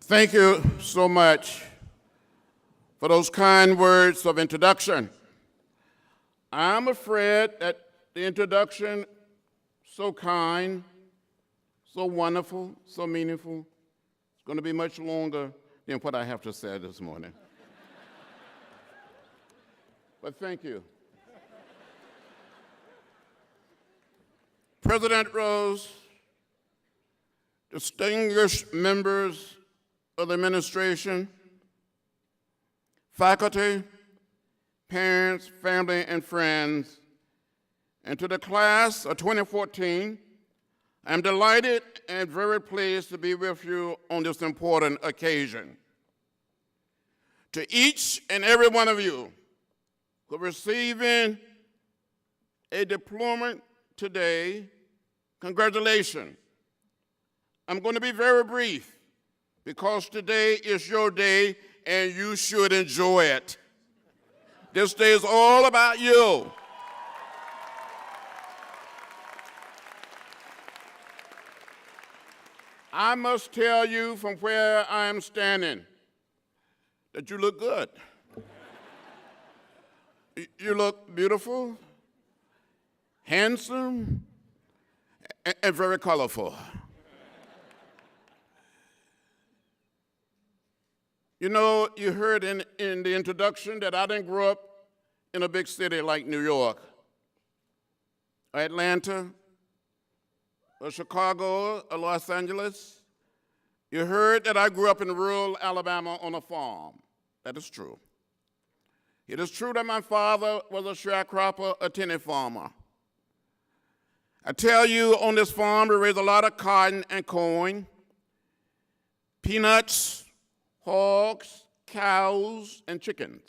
Thank you so much for those kind words of introduction. I'm afraid that the introduction, so kind, so wonderful, so meaningful, is going to be much longer than what I have to say this morning. But thank you. President Rose, distinguished members of the administration, faculty, parents, family, and friends, and to the class of 2014, I'm delighted and very pleased to be with you on this important occasion. To each and every one of you who are receiving a diploma today, congratulations. I'm going to be very brief because today is your day and you should enjoy it. This day is all about you. I must tell you from where I am standing that you look good. You look beautiful, handsome, and very colorful. You know, you heard in the introduction that I didn't grow up in a big city like New York, or Atlanta, or Chicago, or Los Angeles. You heard that I grew up in rural Alabama on a farm. That is true. It is true that my father was a sharecropper, a tenant farmer. I tell you, on this farm, we raised a lot of cotton and corn, peanuts, hogs, cows, and chickens.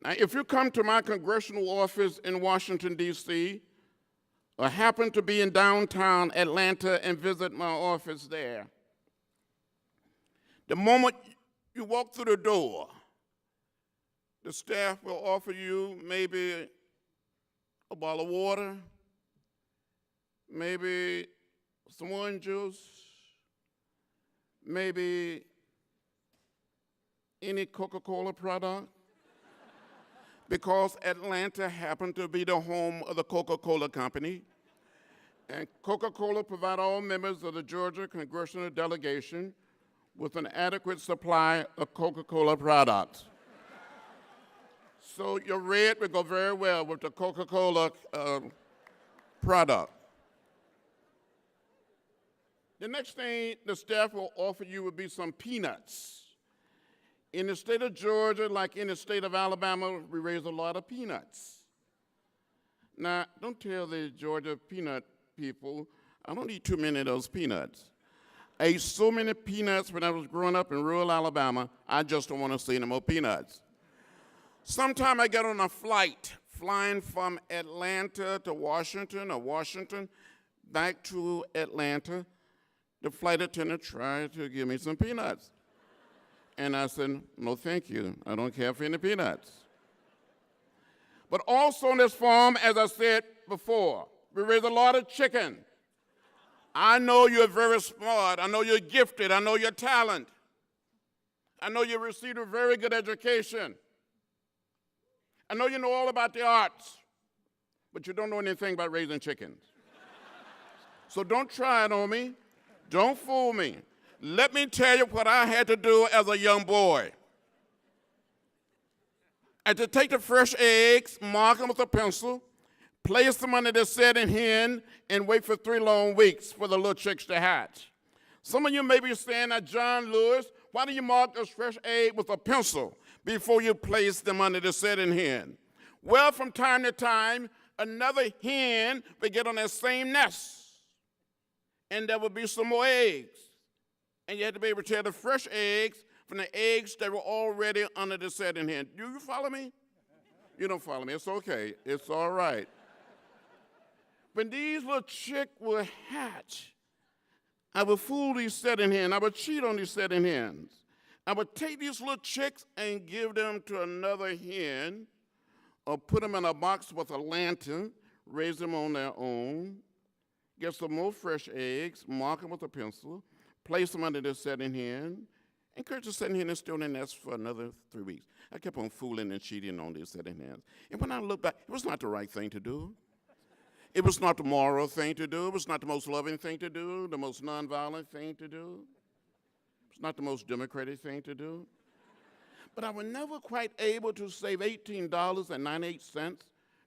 Now, if you come to my congressional office in Washington, D.C., or happen to be in downtown Atlanta and visit my office there, the moment you walk through the door, the staff will offer you maybe a bottle of water, maybe some orange juice, maybe any Coca-Cola product, because Atlanta happened to be the home of the Coca-Cola Company. And Coca-Cola provide all members of the Georgia Congressional Delegation with an adequate supply of Coca-Cola products. So your red will go very well with the Coca-Cola product. The next thing the staff will offer you will be some peanuts. In the state of Georgia, like in the state of Alabama, we raise a lot of peanuts. Now, don't tell the Georgia peanut people, I don't eat too many of those peanuts. I ate so many peanuts when I was growing up in rural Alabama, I just don't want to see no more peanuts. Sometime I get on a flight flying from Atlanta to Washington or Washington back to Atlanta. The flight attendant tried to give me some peanuts. And I said, no, thank you. I don't care for any peanuts. But also on this farm, as I said before, we raise a lot of chicken. I know you're very smart. I know you're gifted. I know your talent. I know you received a very good education. I know you know all about the arts, but you don't know anything about raising chickens. So don't try it on me. Don't fool me. Let me tell you what I had to do as a young boy. I had to take the fresh eggs, mark them with a pencil, place them under the setting hen, and wait for 3 long weeks for the little chicks to hatch. Some of you may be saying, now, John Lewis, why do you mark those fresh eggs with a pencil before you place them under the setting hen? Well, from time to time, another hen would get on that same nest, and there would be some more eggs. And you had to be able to tell the fresh eggs from the eggs that were already under the setting hen. Do you follow me? You don't follow me. It's okay. It's all right. When these little chicks will hatch, I would fool these setting hens. I would cheat on these setting hens. I would take these little chicks and give them to another hen or put them in a box with a lantern, raise them on their own, get some more fresh eggs, mark them with a pencil, place them under the setting hen, And Kurt was sitting here in the student nest for another 3 weeks. I kept on fooling and cheating on these sitting hands. And when I look back, it was not the right thing to do. It was not the moral thing to do. It was not the most loving thing to do, the most nonviolent thing to do. It's not the most democratic thing to do. But I was never quite able to save $18.98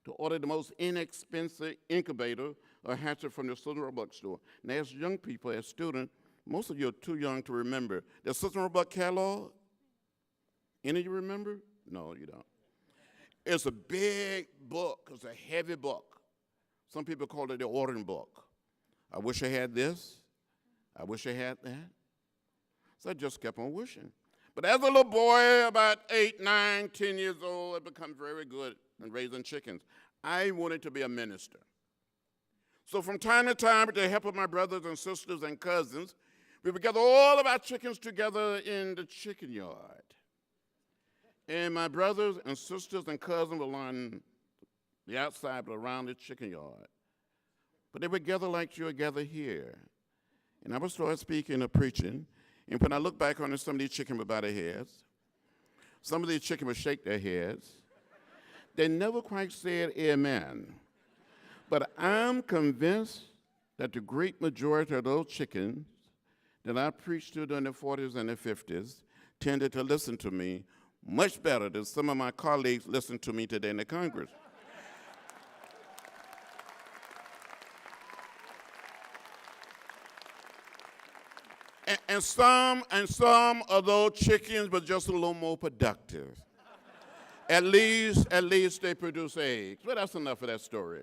to order the most inexpensive incubator or hatchet from the Cicero bookstore. Now, as young people, as students, most of you are too young to remember the Cicero book catalog. Any of you remember? No, you don't. It's a big book. It's a heavy book. Some people call it the ordering book. I wish I had this. I wish I had that. So I just kept on wishing. But as a little boy, about 8, 9, 10 years old, I became very good in raising chickens. I wanted to be a minister. So from time to time, with the help of my brothers and sisters and cousins, we would gather all of our chickens together in the chicken yard. And my brothers and sisters and cousins would line the outside around the chicken yard. But they would gather like you would gather here. And I would start speaking or preaching. And when I look back on it, some of these chickens would bow their heads. Some of these chickens would shake their heads. They never quite said amen. But I'm convinced that the great majority of those chickens that I preached to during the 40s and the 50s tended to listen to me much better than some of my colleagues listen to me today in the Congress. And some of those chickens were just a little more productive. At least they produce eggs. But that's enough of that story.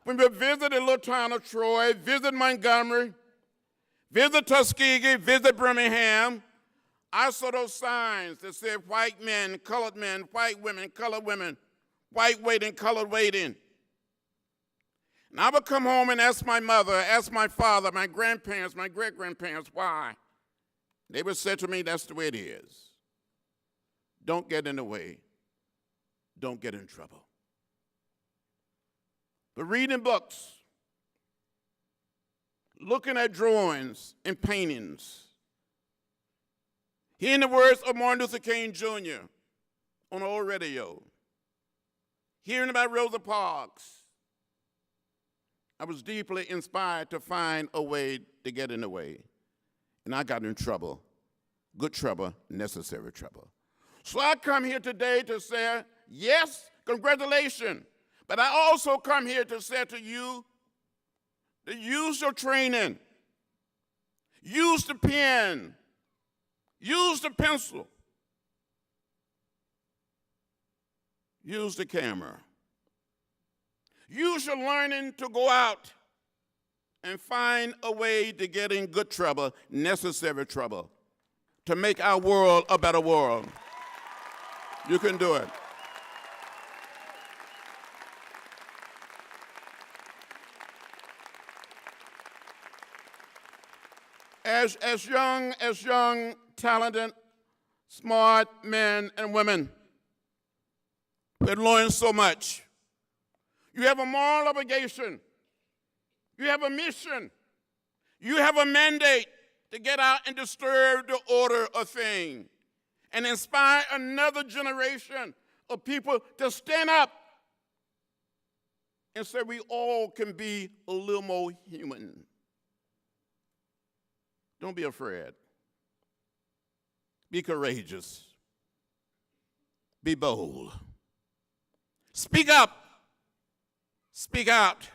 When we visit the little town of Troy, visit Montgomery, visit Tuskegee, visit Birmingham, I saw those signs that said white men, colored men, white women, colored women, white waiting, colored waiting. And I would come home and ask my mother, ask my father, my grandparents, my great-grandparents, why? They would say to me, that's the way it is. Don't get in the way. Don't get in trouble. But reading books, looking at drawings and paintings, hearing the words of Martin Luther King Jr. on old radio, hearing about Rosa Parks, I was deeply inspired to find a way to get in the way. And I got in trouble, good trouble, necessary trouble. So I come here today to say, yes, congratulations. But I also come here to say to you, to use your training, use the pen, use the pencil, use the camera. Use your learning to go out and find a way to get in good trouble, necessary trouble, to make our world a better world. You can do it. As young, talented, smart men and women, we've learned so much. You have a moral obligation. You have a mission. You have a mandate to get out and disturb the order of things and inspire another generation of people to stand up and say we all can be a little more human. Don't be afraid. Be courageous. Be bold. Speak up. Speak out.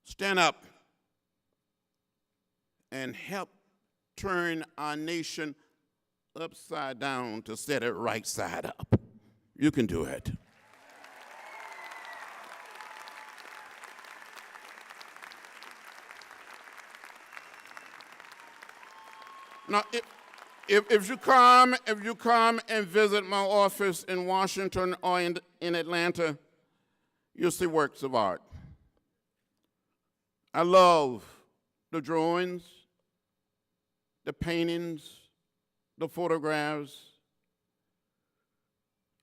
Stand up. And help turn our nation upside down to set it right side up. You can do it. Now, if you come and visit my office in Washington or in Atlanta, you'll see works of art. I love the drawings, the paintings, the photographs.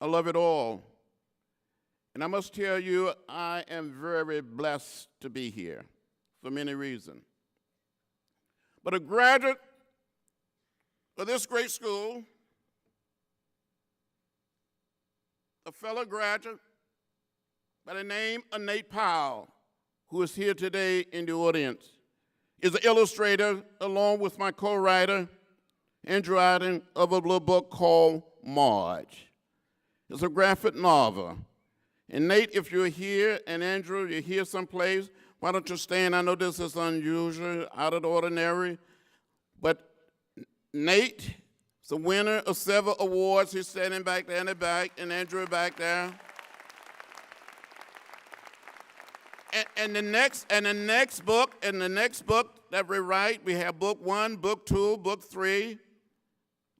I love it all. And I must tell you, I am very blessed to be here for many reasons. But a graduate of this great school, a fellow graduate by the name of Nate Powell, who is here today in the audience, is an illustrator along with my co-writer, Andrew Iden, of a little book called Marge. It's a graphic novel. And Nate, if you're here, and Andrew, you're here someplace, why don't you stand? I know this is unusual, out of the ordinary, but Nate is the winner of several awards. He's standing back there in the back, and Andrew back there. And the next book that we write, we have book 1, book 2, book 3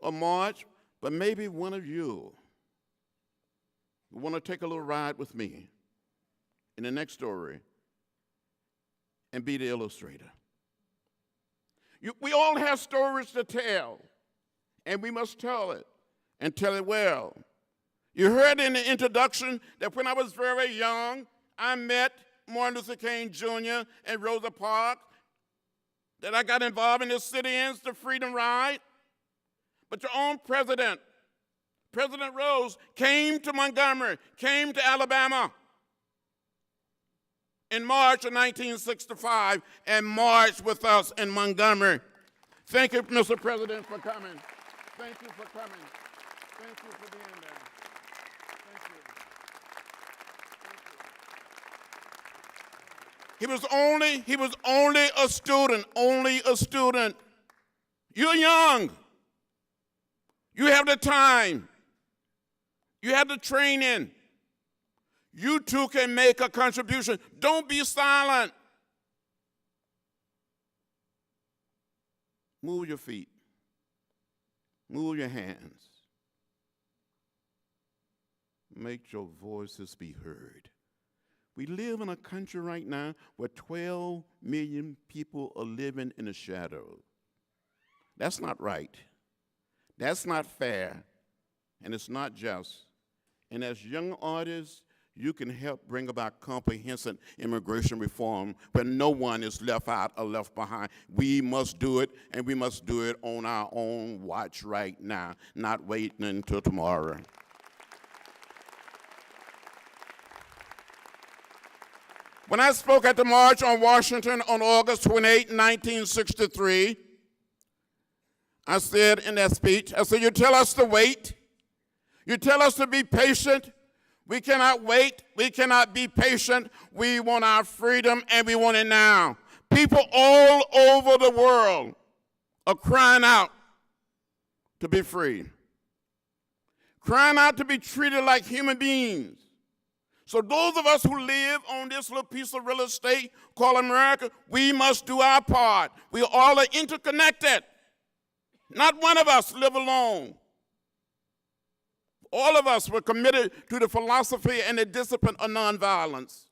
of March, but maybe one of you want to take a little ride with me in the next story and be the illustrator. We all have stories to tell, and we must tell it, and tell it well. You heard in the introduction that when I was very young, I met Martin Luther King Jr. and Rosa Parks, that I got involved in the sit-ins, the Freedom Ride. But your own president, President Rose, came to Montgomery, came to Alabama in March of 1965 and marched with us in Montgomery. Thank you, Mr. President, for coming. Thank you for coming. Thank you for being there. Thank you. He was only a student. You're young. You have the time. You have the training. You too can make a contribution. Don't be silent. Move your feet. Move your hands. Make your voices be heard. We live in a country right now where 12 million people are living in the shadow. That's not right. That's not fair. And it's not just. And as young artists, you can help bring about comprehensive immigration reform where no one is left out or left behind. We must do it, and we must do it on our own watch right now, not waiting until tomorrow. When I spoke at the March on Washington on August 28, 1963, I said in that speech, I said, you tell us to wait. You tell us to be patient. We cannot wait. We cannot be patient. We want our freedom, and we want it now. People all over the world are crying out to be free, crying out to be treated like human beings. So those of us who live on this little piece of real estate called America, we must do our part. We all are interconnected. Not one of us live alone. All of us were committed to the philosophy and the discipline of nonviolence.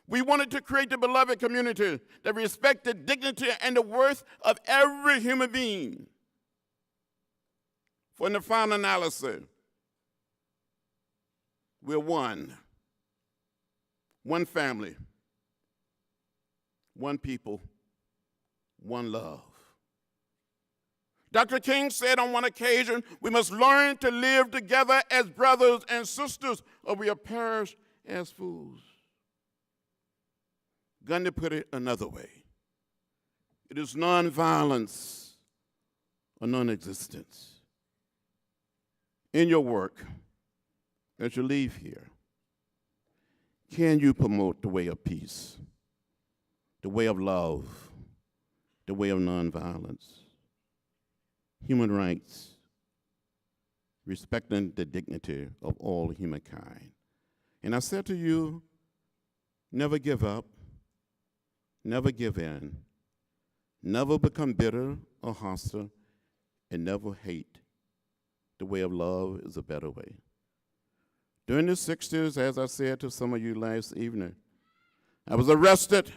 We wanted to create the beloved community that respected the dignity and the worth of every human being. For in the final analysis, we're one. One family, one people, one love. Dr. King said on one occasion, we must learn to live together as brothers and sisters, or we'll perish as fools. Gandhi put it another way. It is nonviolence or non-existence. In your work, as you leave here, can you promote the way of peace, the way of love, the way of nonviolence, human rights, respecting the dignity of all humankind? And I said to you, never give up, never give in, never become bitter or hostile, and never hate. The way of love is a better way. During the 60s, as I said to some of you last evening, I was arrested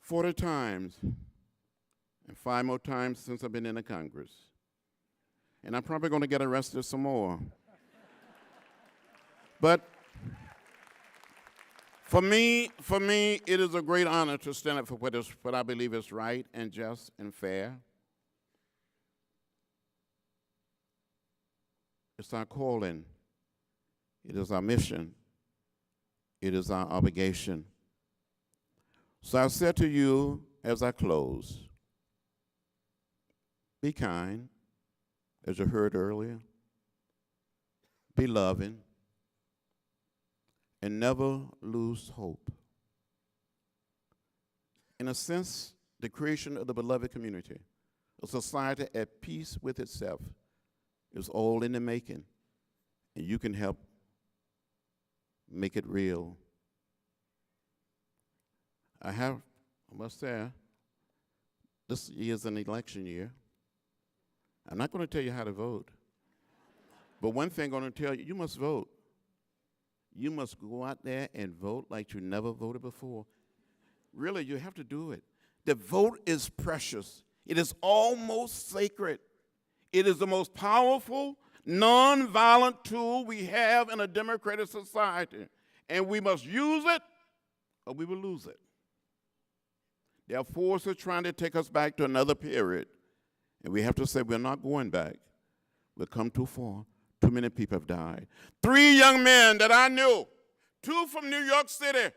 40 times, and 5 more times since I've been in the Congress. And I'm probably going to get arrested some more. But for me, it is a great honor to stand up for what I believe is right and just and fair. It's our calling. It is our mission. It is our obligation. So I said to you as I close, be kind, as you heard earlier. Be loving, and never lose hope. In a sense, the creation of the beloved community, a society at peace with itself, is all in the making, and you can help make it real. I must say, this year is an election year. I'm not going to tell you how to vote. But one thing I'm going to tell you, you must vote. You must go out there and vote like you never voted before. Really, you have to do it. The vote is precious. It is almost sacred. It is the most powerful, nonviolent tool we have in a democratic society. And we must use it or we will lose it. There are forces trying to take us back to another period. And we have to say we're not going back. We've come too far. Too many people have died. 3 young men that I knew, 2 from New York City,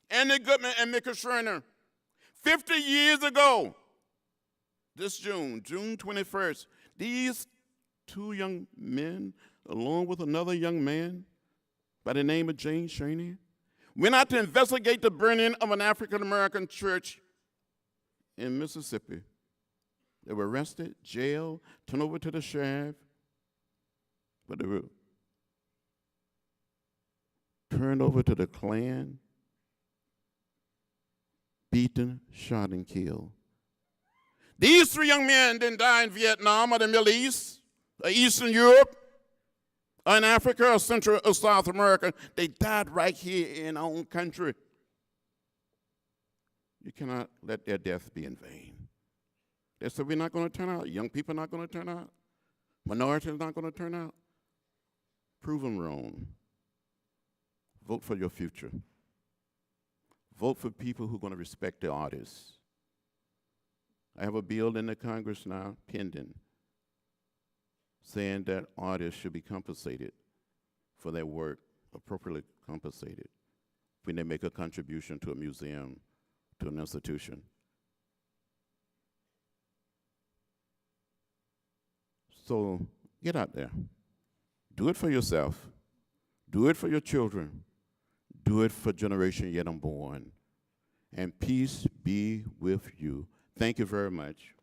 Andy Goodman and Mickey Schreiner, 50 years ago, this June 21st, these 2 young men, along with another young man by the name of James Shaney, went out to investigate the burning of an African-American church in Mississippi. They were arrested, jailed, turned over to the sheriff, but they were turned over to the Klan, beaten, shot, and killed. These 3 young men didn't die in Vietnam or the Middle East, or Eastern Europe, or in Africa, or Central or South America. They died right here in our own country. You cannot let their death be in vain. They said we're not going to turn out. Young people are not going to turn out. Minorities are not going to turn out. Prove them wrong. Vote for your future. Vote for people who are going to respect the artists. I have a bill in the Congress now, pending, saying that artists should be compensated for their work, appropriately compensated, when they make a contribution to a museum, to an institution. So get out there. Do it for yourself. Do it for your children. Do it for generation yet unborn. And peace be with you. Thank you very much.